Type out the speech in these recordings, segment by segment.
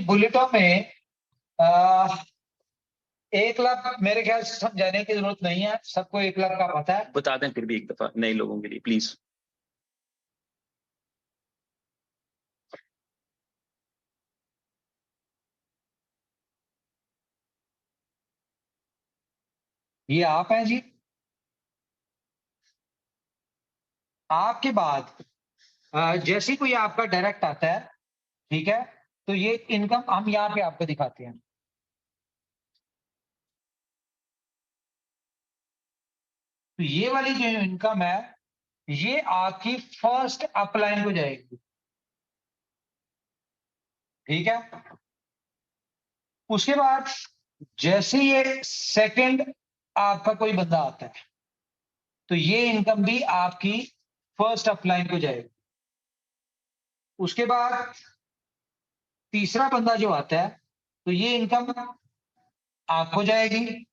बुलेटों में 1 लाख मेरे ख्याल से समझाने की जरूरत नहीं है, सबको 1 लाख का पता है। बता दें फिर भी एक दफा नए लोगों के लिए प्लीज। ये आप हैं जी। आपके बाद जैसे ही कोई आपका डायरेक्ट आता है, ठीक है, तो ये इनकम हम यहाँ पे आपको दिखाते हैं। तो ये वाली जो इनकम है, ये आपकी फर्स्ट अपलाइन को जाएगी, ठीक है। उसके बाद जैसे ये सेकंड आपका कोई बंदा आता है, तो ये इनकम भी आपकी फर्स्ट अपलाइन को जाएगी। उसके बाद तीसरा बंदा जो आता है, तो ये इनकम आपको जाएगी।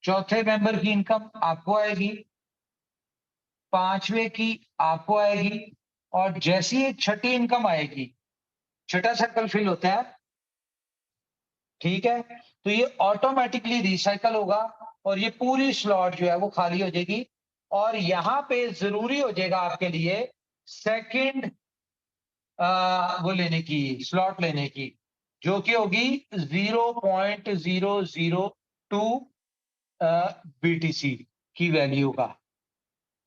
चौथे मेंबर की इनकम आपको आएगी, पांचवे की आपको आएगी, और जैसी ये छठी इनकम आएगी, छठा सर्कल फिल होता है, ठीक है, तो ये ऑटोमेटिकली रिसाइकल होगा और ये पूरी स्लॉट जो है वो खाली हो जाएगी। और यहां पे जरूरी हो जाएगा आपके लिए सेकंड वो लेने की, स्लॉट लेने की, जो कि होगी 0.002 BTC की वैल्यू का।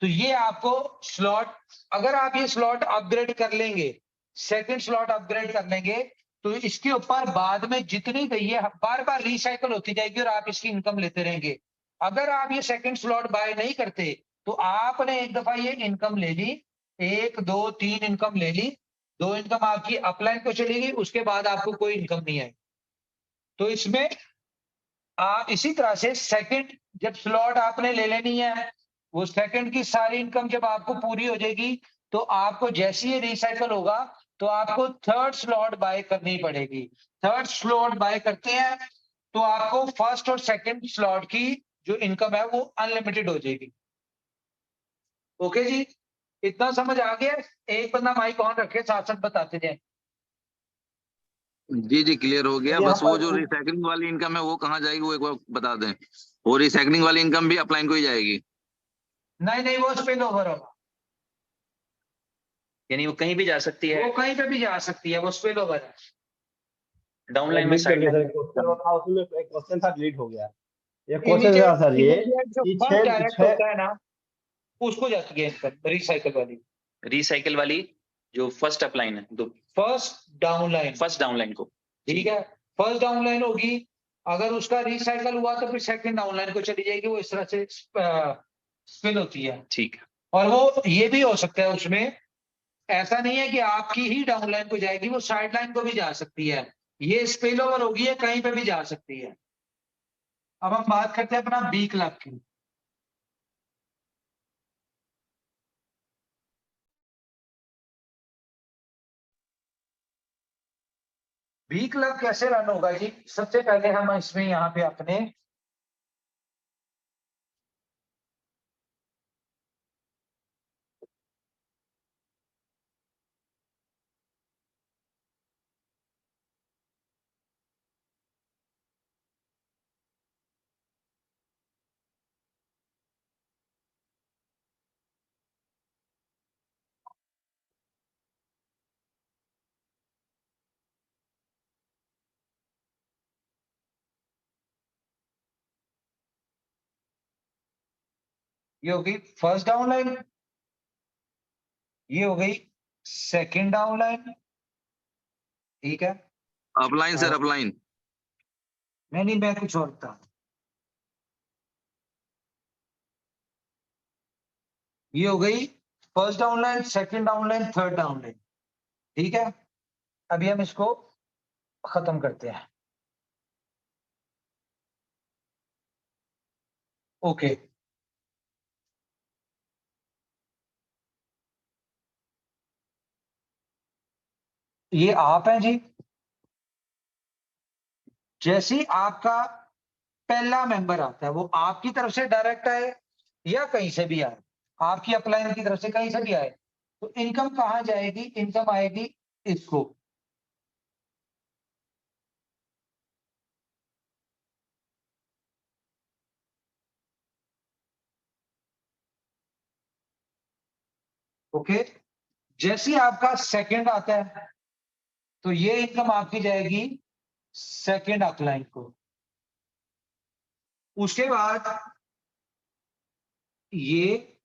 तो ये आपको स्लॉट, अगर आप ये स्लॉट अपग्रेड कर लेंगे, सेकंड स्लॉट अपग्रेड कर लेंगे, तो इसके ऊपर बाद में जितनी गई है बार बार रिसाइकल होती जाएगी और आप इसकी इनकम लेते रहेंगे। अगर आप ये सेकंड स्लॉट बाय नहीं करते, तो आपने एक दफा ये इनकम ले ली, 1 2 3 इनकम ले ली, 2 इनकम आपकी अपलाइन को चली गई, उसके बाद आपको कोई इनकम नहीं आई। तो इसमें आप इसी तरह से सेकंड जब स्लॉट आपने ले लेनी है, वो सेकंड की सारी इनकम जब आपको पूरी हो जाएगी, तो आपको जैसे ही रिसाइकल होगा, तो आपको थर्ड स्लॉट बाय करनी पड़ेगी। थर्ड स्लॉट बाय करते हैं तो आपको फर्स्ट और सेकंड स्लॉट की जो इनकम है वो अनलिमिटेड हो जाएगी। ओके जी, इतना समझ आ गया? एक बंदा माइक ऑन रखे, साथ साथ बताते जाए। जी जी क्लियर हो गया। बस वो जो रिसाइकलिंग वाली इनकम है वो कहाँ जाएगी वो एक बार बता दें। वो रिसाइकलिंग वाली इनकम भी अपलाइन को ही जाएगी? नहीं नहीं, वो स्पिल ओवर होगा, यानी वो कहीं भी जा सकती है, वो कहीं पे भी जा सकती है, वो स्पिल ओवर है। डाउनलाइन में साइड उसमें एक क्वेश्चन था डिलीट हो गया। ये क्वेश्चन था सर, ये जो फर्स्ट डायरेक्ट होता है ना, उसको जाती है इनकम रिसाइकल वाली। रिसाइकल वाली जो फर्स्ट अपलाइन है, तो फर्स्ट डाउनलाइन को, ठीक है, फर्स्ट डाउनलाइन होगी, अगर उसका रिसाइकल हुआ तो फिर सेकंड डाउनलाइन को चली जाएगी। वो इस तरह से स्पिन होती है, ठीक है। और वो ये भी हो सकता है, उसमें ऐसा नहीं है कि आपकी ही डाउनलाइन को जाएगी, वो साइड लाइन को भी जा सकती है। ये स्पिल ओवर होगी, है कहीं पे भी जा सकती है। अब हम बात करते हैं अपना बी क्लब की। बी क्लब कैसे रन होगा जी? सबसे पहले हम इसमें यहाँ पे अपने ये हो गई फर्स्ट डाउनलाइन, ये हो गई सेकंड डाउनलाइन, ठीक है। Upline sir, upline. नहीं, मैं कुछ और बता। ये हो गई first downline, second downline, third downline, ठीक है। अभी हम इसको खत्म करते हैं। ओके, ये आप हैं जी। जैसे ही आपका पहला मेंबर आता है, वो आपकी तरफ से डायरेक्ट आए या कहीं से भी आए, आपकी अपलाइन की तरफ से कहीं से भी आए, तो इनकम कहां जाएगी? इनकम आएगी इसको, ओके, जैसे ही आपका सेकंड आता है तो ये इनकम आपकी जाएगी सेकंड अपलाइन को। उसके बाद ये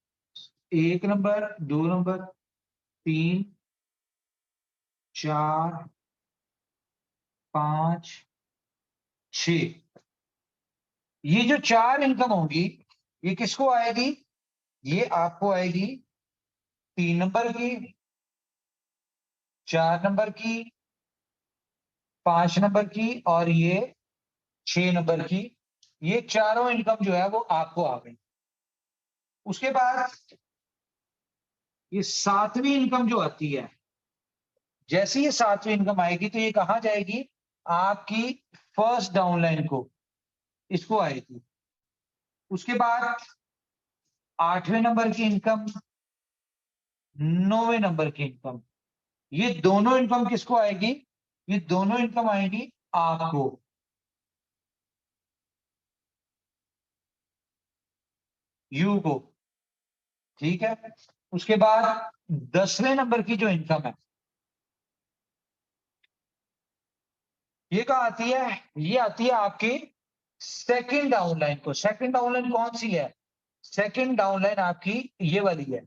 1 नंबर, 2 नंबर, 3, 4, 5, 6, ये जो 4 इनकम होगी ये किसको आएगी? ये आपको आएगी 3 नंबर की, 4 नंबर की, 5 नंबर की और ये 6 नंबर की। ये चारों इनकम जो है वो आपको आ गई। उसके बाद ये 7वीं इनकम जो आती है, जैसे ये 7वीं इनकम आएगी तो ये कहां जाएगी? आपकी फर्स्ट डाउनलाइन को, इसको आएगी। उसके बाद 8वें नंबर की इनकम, 9वें नंबर की इनकम, ये दोनों इनकम किसको आएगी? ये दोनों इनकम आएगी आपको। यू को, ठीक है। उसके बाद 10वें नंबर की जो इनकम है ये कहाँ आती है? ये आती है आपकी सेकंड डाउनलाइन को। सेकंड डाउनलाइन कौन सी है? सेकंड डाउनलाइन आपकी ये वाली है,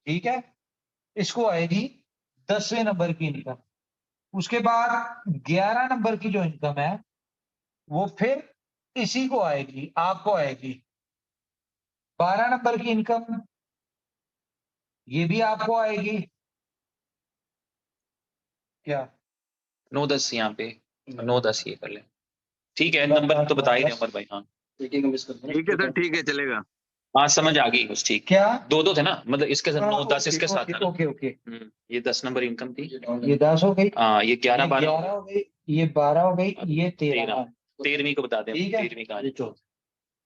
ठीक है। इसको आएगी 10वें नंबर की इनकम। उसके बाद 11 नंबर की जो इनकम है वो फिर इसी को आएगी, आपको आएगी। 12 नंबर की इनकम ये भी आपको आएगी। क्या 9-10 यहाँ पे, 9-10 ये कर ले। ठीक है, नंबर तो बता ही रहे उमर भाई। हाँ ठीक है सर, ठीक है, चलेगा। हाँ, समझ आ गई बस। ठीक, क्या? 2-2 थे ना, मतलब इसके साथ 9-10 ओके, इसके साथ था ना। Okay okay. ये 10 नंबर इनकम थी। ये 10 हो गई, हाँ, ये 11-12 11 हो गई, ये 12 हो गई, ये 13। 13वीं को बता दें। ठीक है। 13वीं कहानी।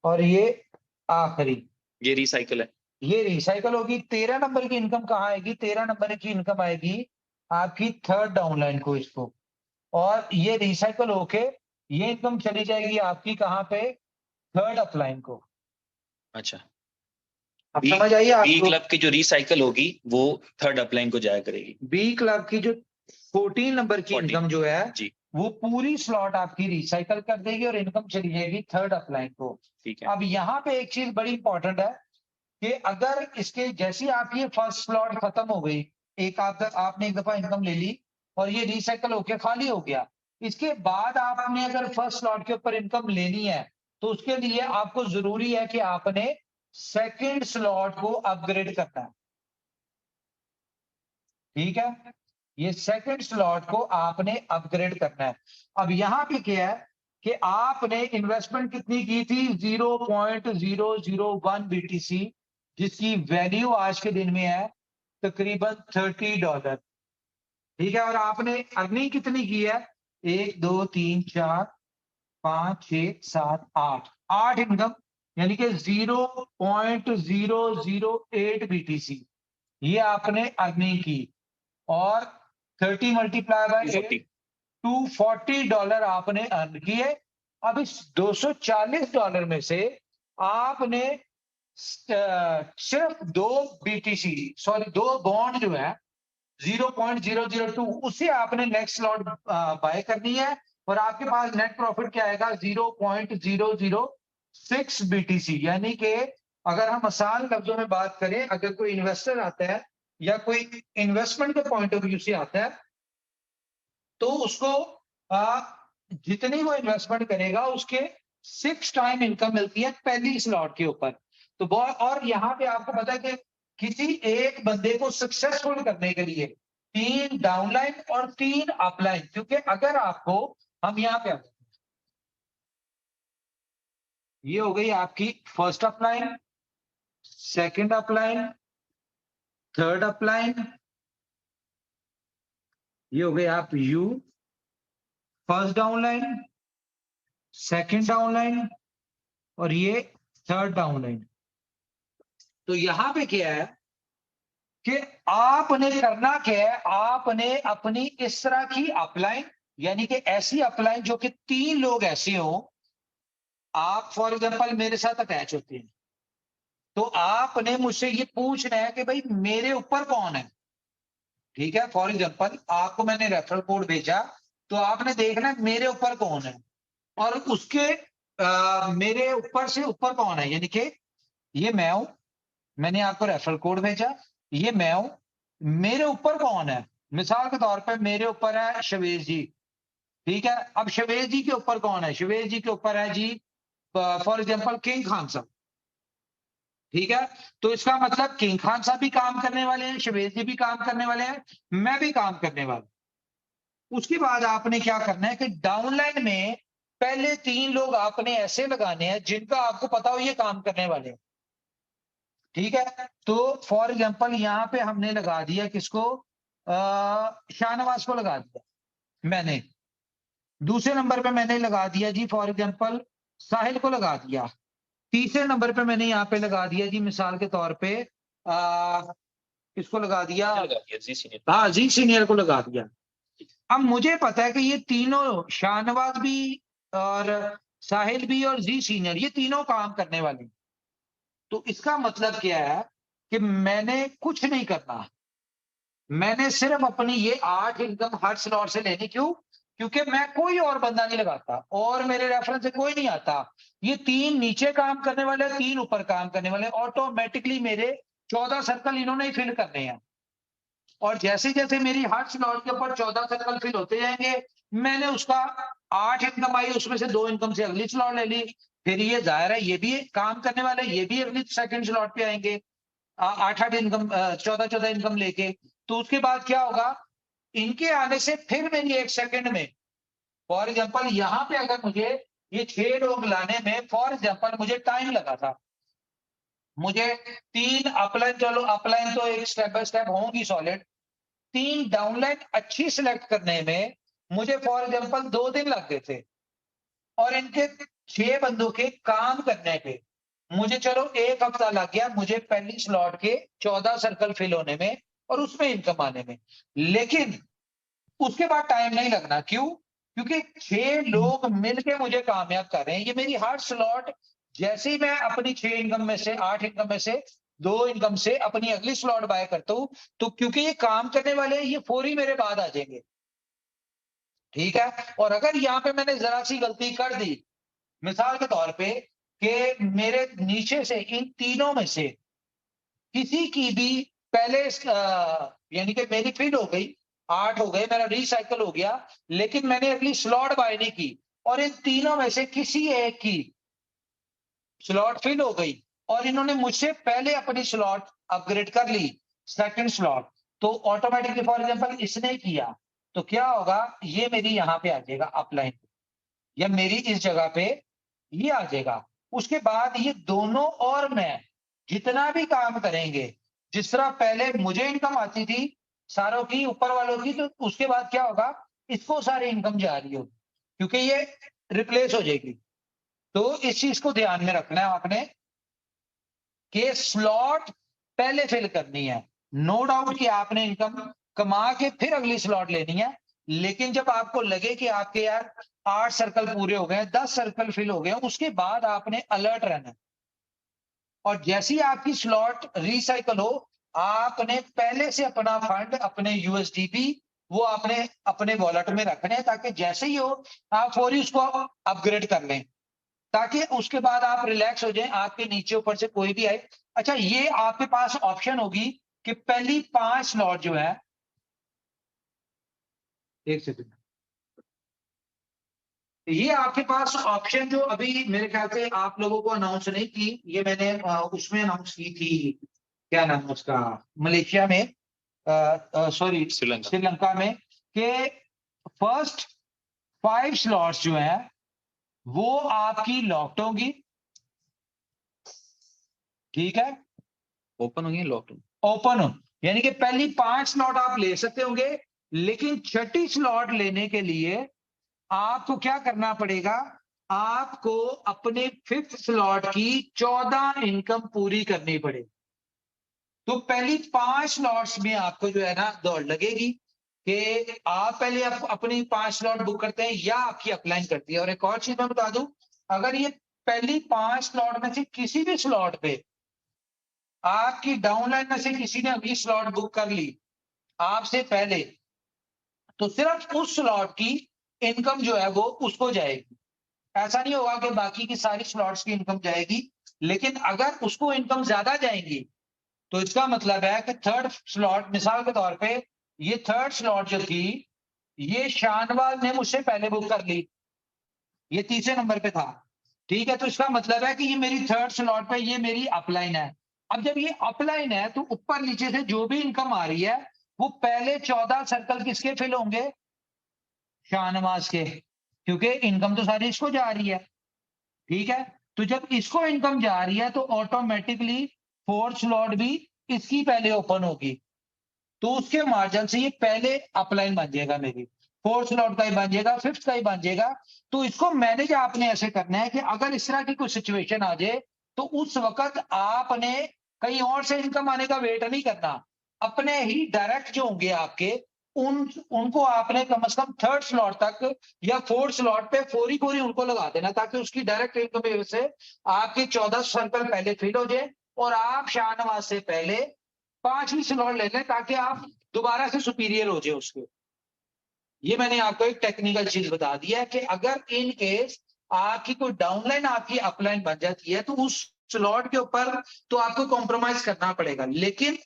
और ये आखिरी, ये रिसाइकल है। ये रिसाइकल होगी। 13 नंबर की इनकम कहाँ आएगी? 13 नंबर की इनकम आएगी आपकी थर्ड डाउनलाइन को, इसको। और ये रिसाइकल होके ये इनकम चली जाएगी आपकी कहाँ पे? थर्ड अपलाइन को। अच्छा, अब बी समझ आइए बी आपको। क्लब की जो रिसाइकल होगी वो थर्ड अपलाइन को जाया करेगी। बी क्लब की जो 14 नंबर की 14 इनकम जो है जी, वो पूरी स्लॉट आपकी रिसाइकल कर देगी और इनकम चली जाएगी थर्ड अपलाइन को। ठीक है। अब यहाँ पे एक चीज बड़ी इंपॉर्टेंट है कि अगर इसके जैसी आप ये फर्स्ट स्लॉट खत्म हो गई, एक आपने एक दफा इनकम ले ली और ये रिसाइकल होके खाली हो गया, इसके बाद आपने अगर फर्स्ट स्लॉट के ऊपर इनकम लेनी है तो उसके लिए आपको जरूरी है कि आपने सेकंड स्लॉट को अपग्रेड करना है, ठीक है। ये सेकंड स्लॉट को आपने अपग्रेड करना है। अब यहां पे क्या है कि आपने इन्वेस्टमेंट कितनी की थी? 0.001 BTC, जिसकी वैल्यू आज के दिन में है तकरीबन $30, ठीक है। और आपने अर्निंग कितनी की है? 1 2 3 4 5 6 7 8 इनकम, यानी कि 0.008 BTC ये आपने अर्निंग की। और 30 मल्टीप्लाई बाय 8, $240 आपने अर्न किए। अब इस $240 में से आपने सिर्फ 2 BTC, सॉरी 2 बॉन्ड जो है 0.002, उसे आपने नेक्स्ट स्लॉट बाय करनी है और आपके पास नेट प्रॉफिट क्या आएगा? 0.006 BTC। यानी कि अगर हम आसान लफ्जों में बात करें, अगर कोई इन्वेस्टर आता है या कोई इन्वेस्टमेंट के पॉइंट ऑफ व्यू से आता है तो उसको जितनी वो इन्वेस्टमेंट करेगा उसके 6 टाइम इनकम मिलती है पहली स्लॉट के ऊपर। तो और यहाँ पे आपको पता है कि किसी एक बंदे को सक्सेसफुल करने के लिए 3 डाउनलाइन और 3 अपलाइन, क्योंकि अगर आपको हम यहाँ पे ये हो गई आपकी first upline, second upline, third upline, ये हो गए आप you, first downline, second downline और ये थर्ड डाउनलाइन। तो यहां पे क्या है कि आपने करना क्या है? आपने अपनी इस तरह की अपलाइन, यानी कि ऐसी अपलाइन जो कि 3 लोग ऐसे हो, आप फॉर एग्जांपल मेरे साथ अटैच होते हैं, तो आपने मुझसे ये पूछना है कि भाई मेरे ऊपर कौन है, ठीक है। फॉर एग्जांपल आपको मैंने रेफरल कोड भेजा, तो आपने देखना है मेरे ऊपर कौन है, और उसके मेरे ऊपर से ऊपर कौन है, यानी कि ये मैं हूं, मैंने आपको रेफरल कोड भेजा, ये मैं हूं, मेरे ऊपर कौन है। मिसाल के तौर पे मेरे ऊपर है शवेज जी, ठीक है। अब शवेज जी के ऊपर कौन है, शवेज जी के ऊपर है जी फॉर एग्जांपल किंग खान साहब, ठीक है। तो इसका मतलब किंग खान साहब भी काम करने वाले हैं, शवेज जी भी काम करने वाले हैं, मैं भी काम करने वाला हूं। उसके बाद आपने क्या करना है कि डाउनलाइन में पहले 3 लोग आपने ऐसे लगाने हैं जिनका आपको पता हो ये काम करने वाले हैं, ठीक है। तो फॉर एग्जांपल यहां पे हमने लगा दिया किसको, शाहनवाज को लगा दिया मैंने। दूसरे नंबर पे मैंने लगा दिया जी फॉर एग्जांपल साहिल को लगा दिया। तीसरे नंबर पे मैंने यहाँ पे लगा दिया जी मिसाल के तौर पे किसको लगा दिया, जी सीनियर। हाँ जी सीनियर को लगा दिया। अब मुझे पता है कि ये तीनों शाहनवाज भी और साहिल भी और जी सीनियर ये तीनों काम करने वाले हैं। तो इसका मतलब क्या है कि मैंने कुछ नहीं करना, मैंने सिर्फ अपनी ये 8 इनकम हर स्लॉट से लेनी। क्यों? क्योंकि मैं कोई और बंदा नहीं लगाता और मेरे रेफरेंस से कोई नहीं आता। ये 3 नीचे काम करने वाले, 3 ऊपर काम करने वाले, ऑटोमेटिकली मेरे 14 सर्कल इन्होंने ही फिल करने हैं। और जैसे जैसे मेरी हर स्लॉट के ऊपर 14 सर्कल फिल होते जाएंगे, मैंने उसका 8 इनकम आई, उसमें से 2 इनकम से अगली स्लॉट ले ली। फिर ये जाहिर है ये भी काम करने वाले, ये भी अगली सेकंड स्लॉट पे आएंगे 8 इनकम 14 इनकम लेके। तो उसके बाद क्या होगा, इनके आने से फिर मेरी 1 सेकंड में फॉर एग्जांपल यहां पे अगर मुझे ये 6 लोग लाने में फॉर एग्जांपल मुझे टाइम लगा था, मुझे 3 अपलाइन, चलो अपलाइन तो एक स्टेप बाय स्टेप होंगी सॉलिड, 3 डाउनलाइन अच्छी सिलेक्ट करने में मुझे फॉर एग्जांपल 2 दिन लग गए थे, और इनके 6 बंदों के काम करने पे मुझे चलो 1 हफ्ता लग गया मुझे पहली स्लॉट के 14 सर्कल फिल होने में और उसमें इनकम आने में। लेकिन उसके बाद टाइम नहीं लगना। क्यों? क्योंकि 6 लोग मिलके मुझे कामयाब कर रहे हैं। ये मेरी हर स्लॉट जैसे ही मैं अपनी 6 इनकम में से 8 इनकम में से 2 इनकम से अपनी अगली स्लॉट बाय करता हूं, तो क्योंकि ये काम करने वाले हैं ये फौरी मेरे बाद आ जाएंगे, ठीक है। और अगर यहाँ पे मैंने जरा सी गलती कर दी, मिसाल के तौर पे कि मेरे नीचे से इन तीनों में से किसी की भी पहले यानी कि मेरी फिल हो गई, 8 हो गए, मेरा रिसाइकल हो गया, लेकिन मैंने अगली स्लॉट बाय नहीं की, और इन तीनों में से किसी एक की स्लॉट फिल हो गई और इन्होंने मुझसे पहले अपनी स्लॉट अपग्रेड कर ली सेकंड स्लॉट, तो ऑटोमेटिकली फॉर एग्जांपल इसने किया, तो क्या होगा, ये मेरी यहां पे आ जाएगा अपलाइन, या मेरी इस जगह पे ये आ जाएगा। उसके बाद ये दोनों और मैं जितना भी काम करेंगे, जिस तरह पहले मुझे इनकम आती थी सारों की, ऊपर वालों की, तो उसके बाद क्या होगा, इसको सारी इनकम जा रही होगी क्योंकि ये रिप्लेस हो जाएगी। तो इस चीज को ध्यान में रखना है आपने कि स्लॉट पहले फिल करनी है। नो डाउट कि आपने इनकम कमा के फिर अगली स्लॉट लेनी है, लेकिन जब आपको लगे कि आपके यार 8 सर्कल पूरे हो गए, 10 सर्कल फिल हो गए, उसके बाद आपने अलर्ट रहना है। और जैसी आपकी स्लॉट रिसाइकल हो, आपने पहले से अपना फंड, अपने यूएसडीपी वो आपने अपने वॉलेट में रखने हैं, ताकि जैसे ही हो आप फौरी उसको अपग्रेड कर लें, ताकि उसके बाद आप रिलैक्स हो जाएं, आपके नीचे ऊपर से कोई भी आए। अच्छा, ये आपके पास ऑप्शन होगी कि पहली 5 स्लॉट जो है, एक सेकंड, ये आपके पास ऑप्शन जो अभी मेरे ख्याल से आप लोगों को अनाउंस नहीं की, ये मैंने उसमें अनाउंस की थी, क्या नाम है उसका, मलेशिया में, सॉरी श्रीलंका में, कि फर्स्ट 5 स्लॉट्स जो है वो आपकी लॉक्ड होंगी, ठीक है, ओपन होंगे लॉकडाउन। ओपन हो, यानी कि पहली 5 स्लॉट आप ले सकते होंगे, लेकिन छठी स्लॉट लेने के लिए आपको क्या करना पड़ेगा, आपको अपने 5th स्लॉट की 14 इनकम पूरी करनी पड़ेगी। तो पहली 5 स्लॉट्स में आपको जो है ना दौड़ लगेगी कि आप पहले अपनी 5 स्लॉट बुक करते हैं या आपकी अपलाइन करती है। और एक और चीज मैं बता दूं, अगर ये पहली 5 स्लॉट में से किसी भी स्लॉट पे आपकी डाउनलाइन में से किसी ने अभी स्लॉट बुक कर ली आपसे पहले, तो सिर्फ उस स्लॉट की इनकम जो है वो उसको जाएगी। ऐसा नहीं होगा कि बाकी की सारी स्लॉट्स की इनकम जाएगी, लेकिन अगर उसको इनकम ज्यादा जाएंगी तो इसका मतलब है कि थर्ड स्लॉट, मिसाल के तौर पे ये थर्ड स्लॉट जो थी ये शाहनवाज ने मुझसे पहले बुक कर ली, ये तीसरे नंबर पे था, ठीक है। तो इसका मतलब है कि ये मेरी थर्ड स्लॉट पे ये मेरी अपलाइन है। अब जब ये अपलाइन है तो ऊपर नीचे से जो भी इनकम आ रही है वो पहले 14 सर्कल किसके फिल होंगे? शाहनवाज के, क्योंकि इनकम तो सारी इसको जा रही है, ठीक है। तो जब इसको इनकम जा रही है तो ऑटोमेटिकली फोर्थ स्लॉट भी इसकी पहले ओपन होगी, तो उसके मार्जिन से ये पहले अपलाइन बन जाएगा, मेरी फोर्थ स्लॉट का ही बन जाएगा, फिफ्थ का ही बन जाएगा। तो इसको मैनेज आपने ऐसे करना है कि अगर इस तरह की कोई सिचुएशन आ जाए तो उस वक्त आपने कहीं और से इनकम आने का वेट नहीं करना, अपने ही डायरेक्ट जो होंगे आपके उनको आपने कम से कम थर्ड स्लॉट तक या फोर्थ स्लॉट पे फोरी उनको लगा देना, ताकि उसकी डायरेक्ट इनकम से आपके 14 सर्कल पहले फिल हो जाए और आप शाहनवाज से पहले 5वीं स्लॉट ले लें, ताकि आप दोबारा से सुपीरियर हो जाए उसके। ये मैंने आपको एक टेक्निकल चीज बता दी है कि अगर इन केस आपकी कोई डाउनलाइन आपकी अपलाइन बन जाती है तो उस स्लॉट के ऊपर तो आपको कॉम्प्रोमाइज करना पड़ेगा, लेकिन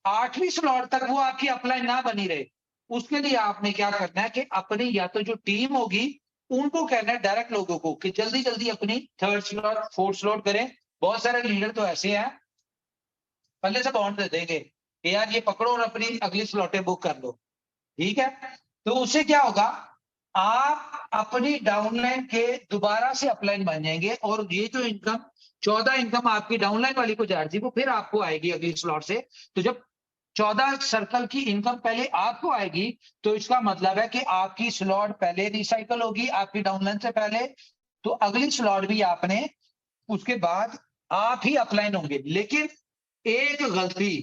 8वीं स्लॉट तक वो आपकी अपलाइन ना बनी रहे, उसके लिए आपने क्या करना है कि अपनी या तो जो टीम होगी उनको कहना है, डायरेक्ट लोगों को, कि जल्दी जल्दी अपनी थर्ड स्लॉट फोर्थ स्लॉट करें। बहुत सारे लीडर तो ऐसे हैं पहले से बॉन्ड दे देंगे कि यार ये पकड़ो और अपनी अगली स्लॉटें बुक कर लो, ठीक है। तो उससे क्या होगा, आप अपनी डाउनलाइन के दोबारा से अपलाइन बन जाएंगे और ये जो इनकम 14 इनकम आपकी डाउनलाइन वाली को जा रही थी वो फिर आपको आएगी अगली स्लॉट से। तो जब 14 सर्कल की इनकम पहले आपको आएगी तो इसका मतलब है कि आपकी स्लॉट पहले रिसाइकल होगी आपकी डाउनलाइन से पहले, तो अगली स्लॉट भी आपने उसके बाद आप ही अपलाइन होंगे। लेकिन एक गलती,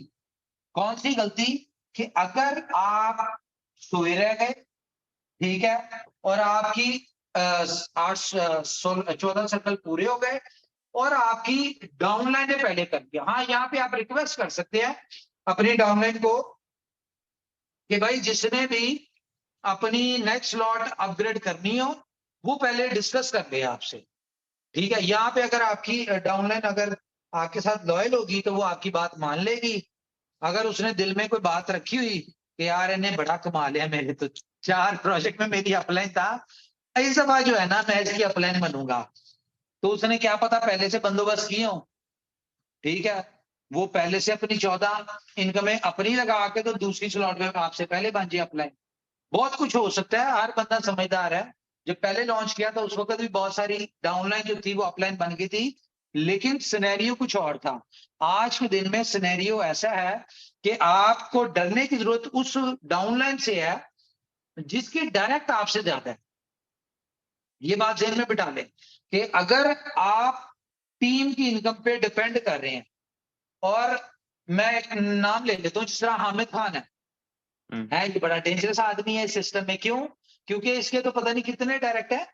कौन सी गलती, कि अगर आप सोए रह गए, ठीक है, और आपकी 14 सर्कल पूरे हो गए और आपकी डाउनलाइन ने पहले कर दिया। हाँ, यहाँ पे आप रिक्वेस्ट कर सकते हैं अपनी डाउनलाइन को कि भाई जिसने भी अपनी नेक्स्ट स्लॉट अपग्रेड करनी हो वो पहले डिस्कस कर ले आपसे, ठीक है। यहाँ पे अगर आपकी डाउनलाइन अगर आपके साथ लॉयल होगी तो वो आपकी बात मान लेगी। अगर उसने दिल में कोई बात रखी हुई कि यार इन्हें बड़ा कमा लिया, मेरे तो 4 प्रोजेक्ट में मेरी अपलाइन था, इस दफा जो है ना मैं इसकी अपलाइन बनूंगा, तो उसने क्या पता पहले से बंदोबस्त किए हो, ठीक है। वो पहले से अपनी 14 इनकमें अपनी लगा के तो दूसरी स्लॉट में आपसे पहले बन जाए अपलाइन। बहुत कुछ हो सकता है, हर बंदा समझदार है। जब पहले लॉन्च किया था उस वक्त भी बहुत सारी डाउनलाइन जो थी वो अपलाइन बन गई थी, लेकिन सिनेरियो कुछ और था। आज के दिन में सिनेरियो ऐसा है कि आपको डरने की जरूरत उस डाउनलाइन से है जिसकी डायरेक्ट आपसे ज्यादा है। ये बात ध्यान में बिठा लें कि अगर आप टीम की इनकम पे डिपेंड कर रहे हैं, और मैं एक नाम ले लेता हूं जिस तरह हामिद खान है ये बड़ा डेंजरस आदमी है इस सिस्टम में। क्यों? क्योंकि इसके तो पता नहीं कितने डायरेक्ट है,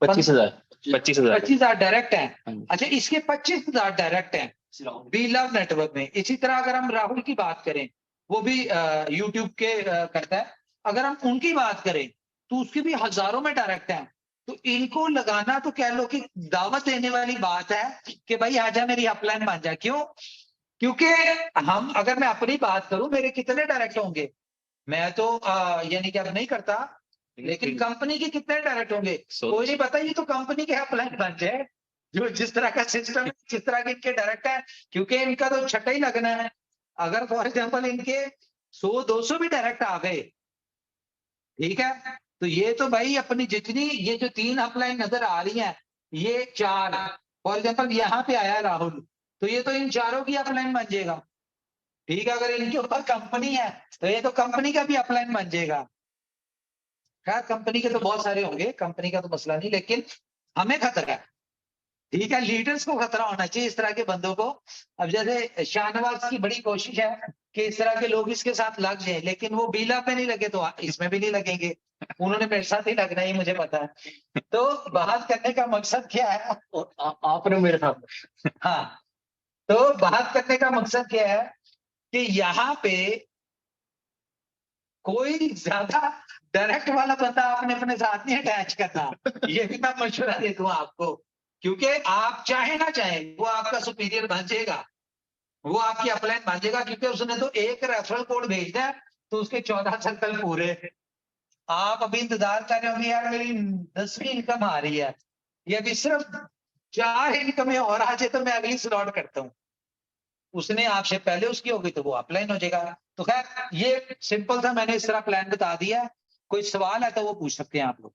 25,000 डायरेक्ट है। अच्छा, इसके 25,000 डायरेक्ट हैं बी लव नेटवर्क में। इसी तरह अगर हम राहुल की बात करें, वो भी यूट्यूब के करता है, अगर हम उनकी बात करें तो उसके भी हजारों में डायरेक्ट है। तो इनको लगाना तो कह लो कि दावत देने वाली बात है कि भाई आजा मेरी अपलाइन बन जा। क्यों? क्योंकि हम, अगर मैं अपनी बात करूं, मेरे कितने डायरेक्ट होंगे, मैं तो यानी कि अब नहीं करता, लेकिन कंपनी के कितने डायरेक्ट होंगे कोई नहीं पता। ये तो कंपनी के अपलाइन बन जाए, जो जिस तरह का सिस्टम है, जिस तरह के इनके डायरेक्ट है, क्योंकि इनका तो छठा ही लगना है। अगर फॉर एग्जाम्पल इनके 100-200 भी डायरेक्ट आ गए, ठीक है, तो ये तो भाई अपनी जितनी ये जो 3 अपलाइन नजर आ रही हैं, ये 4 फॉर एग्जाम्पल यहाँ पे आया राहुल, तो ये तो इन चारों की अपलाइन बन जाएगा, ठीक है। अगर इनके ऊपर कंपनी है तो ये तो कंपनी का भी अपलाइन बन जाएगा। खैर कंपनी के तो बहुत सारे होंगे, कंपनी का तो मसला नहीं, लेकिन हमें खतरा है, ठीक है। लीडर्स को खतरा होना चाहिए इस तरह के बंदों को। अब जैसे शाहनवाज की बड़ी कोशिश है कि इस तरह के लोग इसके साथ लग जाए, लेकिन वो बीला पे नहीं लगे तो इसमें भी नहीं लगेंगे। उन्होंने मेरे साथ ही लगना ही, मुझे पता है। तो बात करने का मकसद क्या है? आपने मेरे साथ, हाँ, तो बात करने का मकसद क्या है कि यहाँ पे कोई ज्यादा डायरेक्ट वाला बंदा आपने अपने साथ नहीं अटैच करना। ये भी मैं मशवरा दे दूं आपको, क्योंकि आप चाहे ना चाहे वो आपका सुपीरियर बन जाएगा, वो आपकी अपलाइन बन जाएगा, क्योंकि उसने तो एक रेफरल कोड भेजना है तो उसके 14 सर्कल पूरे। आप अभी इंतजार कर रहे होंगे यार मेरी 10वीं इनकम आ रही है, ये अभी सिर्फ 4 इनकमें और आ जाए तो मैं अगली स्लॉट करता हूँ। उसने आपसे पहले उसकी होगी तो वो अपलाइन हो जाएगा। तो खैर ये सिंपल सा मैंने इस तरह प्लान बता दिया। कोई सवाल है तो वो पूछ सकते हैं आप लोग।